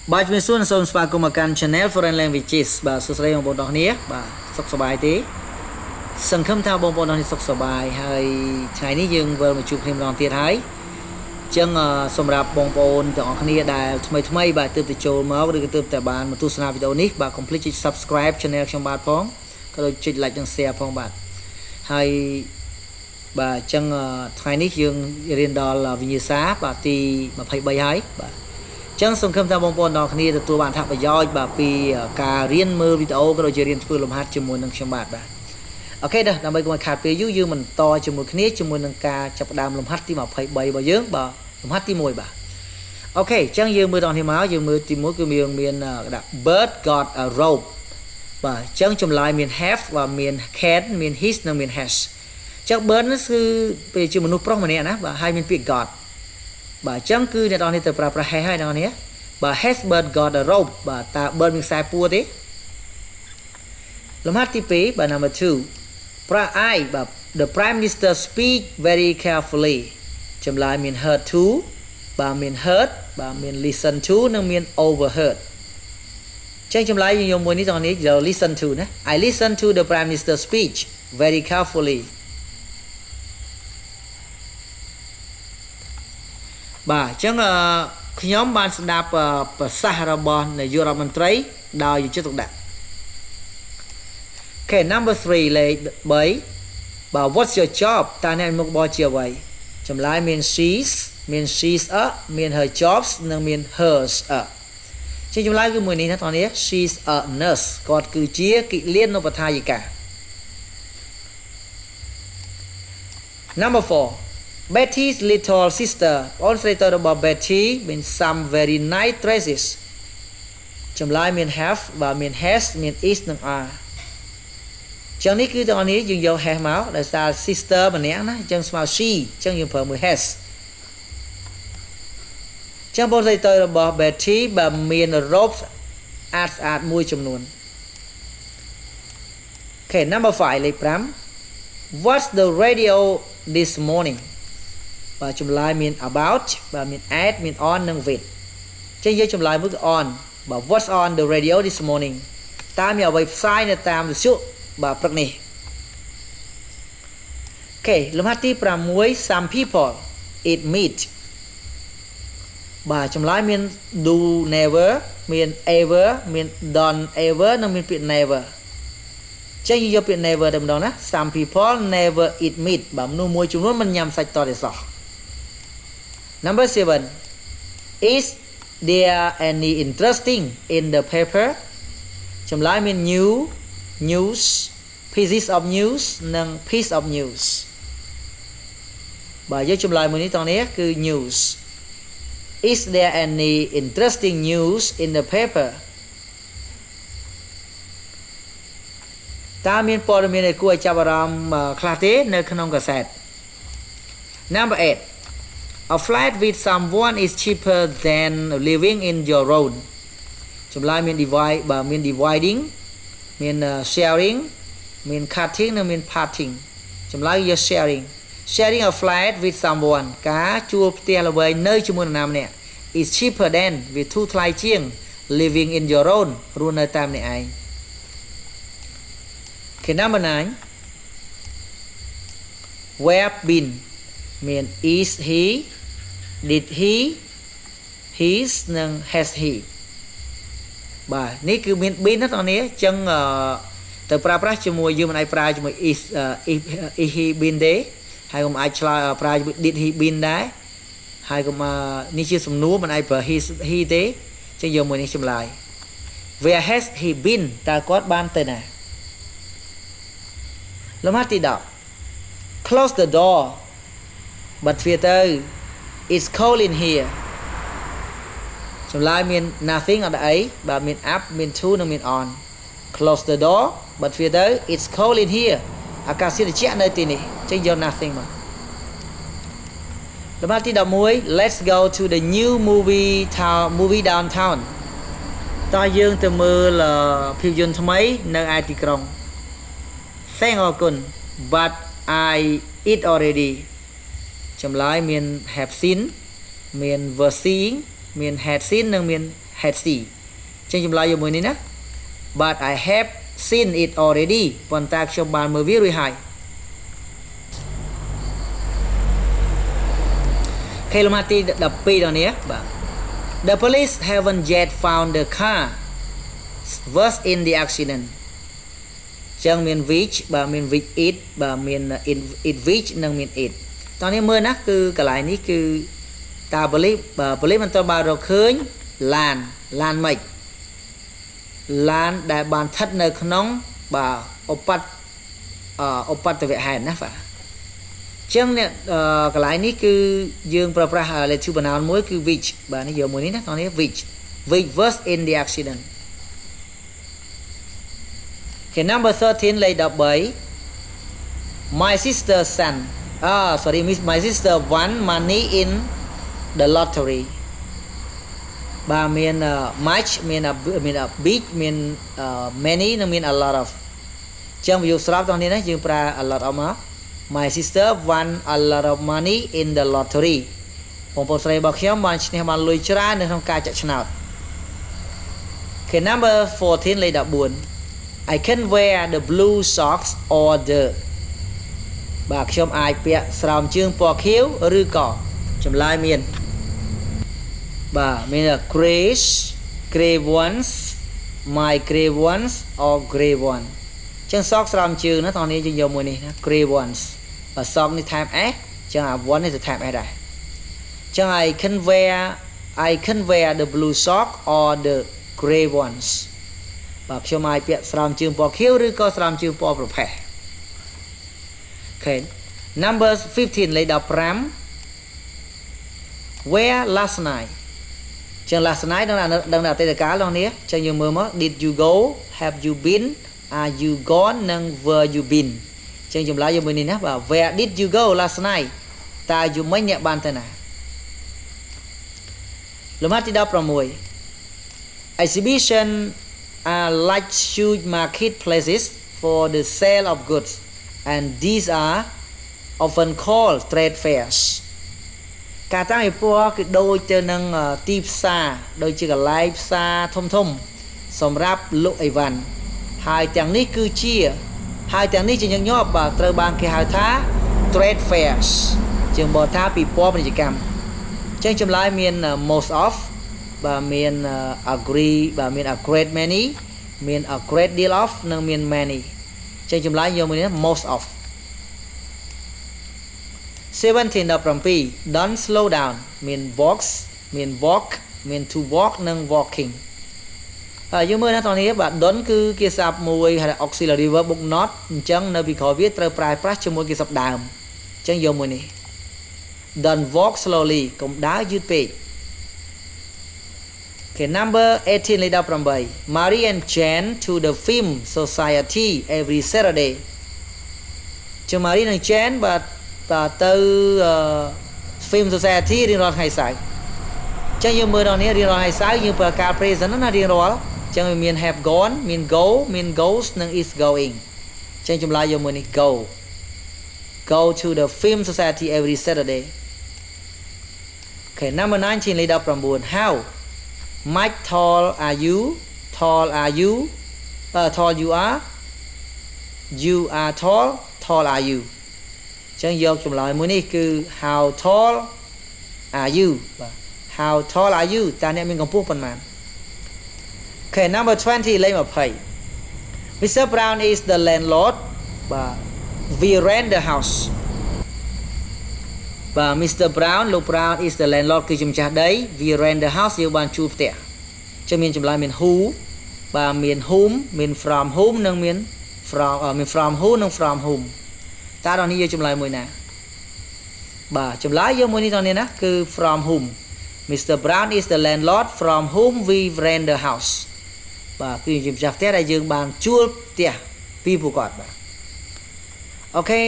Bài mình xuống xong spa cùng một channel foreign languages bà số đây một đoạn này bà sốc sờ bài tí sân khâm thao bông bông đoạn sốc sờ bài hay ngàyนี้យើងវិលមកជួបគ្នាម្ដងទៀតហើយចឹងសម្រាប់បងប្អូនទាំងអស់គ្នាដែលថ្មីបាទទើបតែចូលមកឬក៏ទើបតែបានមកទស្សនាវីដេអូនេះបាទ complete ចុច subscribe channel ខ្ញុំបាទផងក៏ដូចចុច like និង share ផងបាទហើយបាទចឹងថ្ងៃនេះយើងរៀនដល់វិញ្ញាសាបាទទី23ហើយបាទចឹងសូមគំថាបងប្អូនទាំងគ្នាទទួលបានអត្ថប្រយោជន៍បាទពីការរៀនមើលវីដេអូក៏ដូចជារៀនធ្វើលំហាត់ជាមួយនឹងខ្ញុំបាទអូខេដល់ដើម្បីកុំឲ្យខាតពេលយូរយើងបន្តជាមួយគ្នាជាមួយនឹងការចាប់ផ្ដើមលំហាត់ទី23របស់យើងបាទលំហាត់ទី1បាទអូខេចឹងយើងមើលដល់នេះមកយើងមើលទី1គឺមានដាក់ bird got a rope បាទចឹងចម្លើយមាន have បាទមាន can មាន his និងមាន has ចឹង bird នេះគឺជាមនុស្សប្រុសម្នាក់ណាបាទហើយមានពាក្យ got បាទចឹងគឺអ្នកនរនេះទៅប្រើប្រាស់ has ហើយអ្នកនរនេះបាទ has bird got a rope បាទតើ bird មានខ្សែពួរទេលំហាត់ទី2បាទ number 2ប្រាក់អាយបាទ the prime minister speak very carefully ចម្លើយមាន heard to បាទមាន heard បាទមាន listen to និងមាន overheard ចឹងចម្លើយយើងមួយនេះតោះនេះ listen to ណា I listen to the prime minister speech very carefully បាទអញ្ចឹងខ្ញុំបានស្ដាប់ប្រសាសន៍របស់នាយករដ្ឋមន្ត្រីដោយយកចិត្តទុកដាក់ Okay number 3 លេខ3បាទ what's your job តើអ្នកមុខរបរជាអ្វីចម្លើយមាន she's a មាន her jobs និងមាន hers a ជាចម្លើយគឺមួយនេះណាតោះនេះ she's a nurse គាត់គឺជាគិលានុបដ្ឋាយិកា number 4 Betty's little sister អូនស្រីតូចរបស់ Betty មាន some very nice dresses ចម្លើយមាន have បាទមាន has មាន is និង are ចឹងនេះគឺទាំងអស់នេះយើងយក has មកដោយសារ sister ម្នាក់ណាចឹងស្មើ she ចឹងយើងប្រើមួយ has ចឹងបងស្រីតូចរបស់ Betty បាទមាន robe ស្អាតមួយចំនួន Okay number 5 លេខ5 What's the radio this morning បាទចម្លើយមាន about បាទមាន at មាន on និង with ចឹងយើងចម្លើយមួយគឺ on បាទ what's on the radio this morning តើមានអ្វីផ្សាយនៅតាមវិទ្យុបាទព្រឹកនេះ Okay លំហាត់ទី6 some people eat meat បាទចម្លើយមាន do never មាន ever មាន don't ever និងមានពាក្យ never ចឹងយើងយកពាក្យ never តែម្ដងណា some people never eat meat បាទមនុស្សមួយចំនួនមិនញ៉ាំសាច់តតែសោះNumber 7 Is there any interesting in the paper ចម្លើយមាន news pieces of news និង piece of news បាទយើងចម្លើយមួយនេះតោះនេះគឺ news Is there any interesting news in the paper តើមានព័ត៌មានដែលគួរឲ្យចាប់អារម្មណ៍ខ្លះទេនៅក្នុងកាសែត Number 8A flat with someone is cheaper than living in your own ចម្លើយមាន divide បាទមាន dividing មាន sharing មាន cutting និងមាន parting ចម្លើយយក sharing a flat with someone ការជួលផ្ទះល្វែងនៅជាមួយនរណាម្នាក់ is cheaper than វាធូរថ្លៃជាង living in your own រស់នៅតាមអ្នកឯង Okay number 9 where been មាន is he did he his និង has he បាទនេះគឺមាន been ណាបងប្អូនអញ្ចឹងទៅប្រើប្រាស់ជាមួយយើងមិនអាចប្រើជាមួយ is he been ទេហើយកុំអាចឆ្លើយប្រើជាមួយ did he been ដែរហើយកុំនេះជាសំណួរមិនអាចប្រើ he ទេអញ្ចឹងយកមួយនេះចម្លើយ where has he been តើគាត់បានទៅណាលំហាត់ទី10 close the door បាត់ទ្វារទៅIt's cold in here ចម្លើយមាន nothing អត់អីបាទមាន up មាន to និងមាន on close the door បាត់ទ្វារទៅ It's cold in here អាកាសធាតុត្រជាក់នៅទីនេះចឹងយក nothing មកលំហាត់ទី11 Let's go to the new movie downtown តោះយើងទៅមើលភាពយន្តថ្មីនៅឯទីក្រុង Thank អរគុណ But I eat alreadyចម្លើយមាន have seen មាន were seeing មាន had seen និងមាន had see ចឹងចម្លើយជាមួយនេះណា but I have seen it already ប៉ុន្តែខ្ញុំបានមើលវារួចហើយខេលមកទី12ដល់នេះបាទ The police haven't yet found the car was in the accident ចឹងមាន which បាទមាន which it បាទមាន it which និងមាន it តោះនេះមើលណាគឺកន្លែងនេះគឺតា police បាទ police មិនទាន់បានរកឃើញឡានមិនឡានដែលបានស្ថិតនៅក្នុងបាទឧបទ្ទវហេតុណាបាទចឹងនេះកន្លែងនេះគឺយើងប្រើប្រាស់ relative pronoun មួយគឺ which បាទនេះយកមួយនេះណាតោះនេះ which was in the accident Okay, number 13 លេខ13 My sister son my sister won money in the lottery បាទមាន much មាន big មាន many និងមាន a lot of ចឹងវាយកស្រាប់តោះនេះណាយើងប្រើ a lot of មក My sister won a lot of money in the lottery បងប្អូនស្រីរបស់ខ្ញុំបានឈ្នះបានលុយច្រើននៅក្នុងការចាក់ឆ្នោត Okay, number 14 លេខ14I can wear the blue socks or the បាទខ្ញុំអាចពាក់ស្រោមជើងពណ៌ខៀវឬក៏ចម្លើយមានបាទមាន gray ones my gray ones or gray one ចឹង socks ស្រោមជើងណាតោះនេះយើងយកមួយនេះណា gray ones បាទ socks នេះ type S ចឹងអា one នេះទៅ type S ដែរចឹង I can wear the blue sock or the gray ones បាទខ្ញុំអាចពាក់ស្រោមជើងពណ៌ខៀវឬក៏ស្រោមជើងពណ៌ប្រផេះ Okay number 15 លេខ15 where last night ចឹង last night ដឹងអតីតកាលរបស់នេះចឹងយើងមើលមក did you go have you been are you gone និង where you been ចឹងចម្លើយយើងមើលនេះណាបាទ where did you go last night តើយប់មិញអ្នកបានទៅណាលំហាត់ទី16 exhibition are like huge marketplaces for the sale of goods and these are often called trade fairs ការតាំងពិព័រណ៍គឺដូចទៅនឹងទីផ្សារដូចជាកន្លែងផ្សារធំសម្រាប់លក់អីវ៉ាន់ហើយទាំងនេះជាញឹកញាប់បាទត្រូវបានគេហៅថា trade fairs ជាងបកថាពិព័រណ៍ពាណិជ្ជកម្មចឹងចម្លើយមាន most of បាទមាន agree បាទមាន a great many មាន a great deal of និងមាន many ចឹងចម្លើយយកមួយនេះ most of 17 don't slow down មាន walks មាន walk មាន to walk និង walking យើងមើលណាតោះនេះបាទ don't គឺគេស័ព្ទមួយហៅ auxiliary verb បុក not អញ្ចឹងនៅពីក្រោយវាត្រូវប្រើប្រាស់ជាមួយគេស័ព្ទដើមអញ្ចឹងយកមួយនេះ don't walk slowly កុំដើរយឺតពេកOkay, number 18 លេខ18 Mary and Jane to the film society every Saturday ជា Mary និង Jane បាទទៅ film society រៀងរាល់ថ្ងៃសៅរ៍ចឹងយើងមើលដល់នេះរៀងរាល់ថ្ងៃសៅរ៍យើងប្រើការ present ណារៀងរាល់ចឹងវាមាន have gone មាន go មាន goes និង is going ចឹងចម្លើយយកមួយនេះ go to the film society every Saturday Okay, number 19 លេខ19 How much tall are you tall you are tall are you ចឹងយកចម្លើយមួយនេះគឺ how tall are you បាទ how tall are you តើអ្នកមានកម្ពស់ប៉ុន្មាន Okay number 20 លេខ20 Mr. Brown is the landlord បាទ we rent the house បាទ Mr. Brown លោក Brown is the landlord គឺជាម្ចាស់ដី we rent the house យើងបានជួលផ្ទះចឹងមានចម្លើយមាន who បាទមាន whom មាន from whom និងមាន from who និង from whom តើដល់នេះយកចម្លើយមួយណាបាទចម្លើយយកមួយនេះដល់នេះណាគឺ from whom Mr. Brown is the landlord from whom we rent the house បាទគឺជាម្ចាស់ផ្ទះដែលយើងបានជួលផ្ទះពីពួកគាត់បាទអូខេ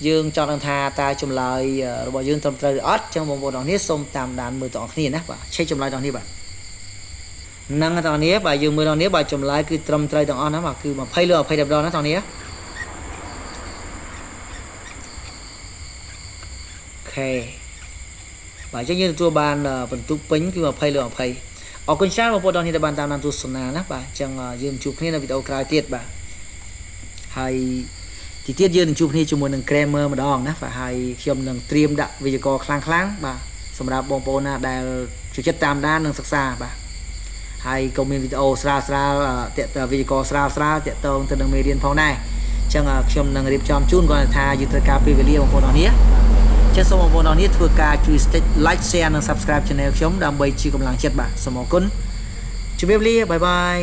យើងចង់ដឹងថាតើចម្លើយរបស់យើងត្រឹមត្រូវឬអត់ចឹងបងប្អូនទាំងនេះសូមតាមដានមើលទាំងអស់គ្នាណាបាទឆែកចម្លើយទាំងនេះបាទនឹងទាំងនេះបាទយើងមើលទាំងនេះបាទចម្លើយគឺត្រឹមត្រូវទាំងអស់ណាបាទគឺ20លើ20ដងណាទាំងនេះអូខេបាទចឹងយើងទទួលបានបន្ទុកពេញគឺ20លើ20 អរគុណច្រើនបងប្អូនទាំងនេះដែលបានតាមដានទស្សនាណាបាទអញ្ចឹងយើងជួបគ្នានៅវីដេអូក្រោយទៀតបាទហើយទីទៀតយើងនឹងជួបគ្នាជាមួយនឹង grammar ម្ដងណាបាទហើយខ្ញុំនឹងត្រៀមដាក់វេយ្យាករណ៍ខ្លាំងៗបាទសម្រាប់បងប្អូនណាដែលចូលចិត្តតាមដាននិងសិក្សាបាទហើយក៏មានវីដេអូស្រាលតាក់ទងវេយ្យាករណ៍ស្រាលតាក់ទងទៅនឹងមេរៀនផងដែរអញ្ចឹងខ្ញុំនឹងរៀបចំជូនគាត់ថាយើងត្រូវការពេលវេលាបងប្អូនទាំងនេះចឹងសូមបងប្អូនទាំងនេះធ្វើការជួយ like share និង subscribe channel ខ្ញុំដើម្បីជាកម្លាំងចិត្តបាទសូមអរគុណជម្រាបលាបាយបាយ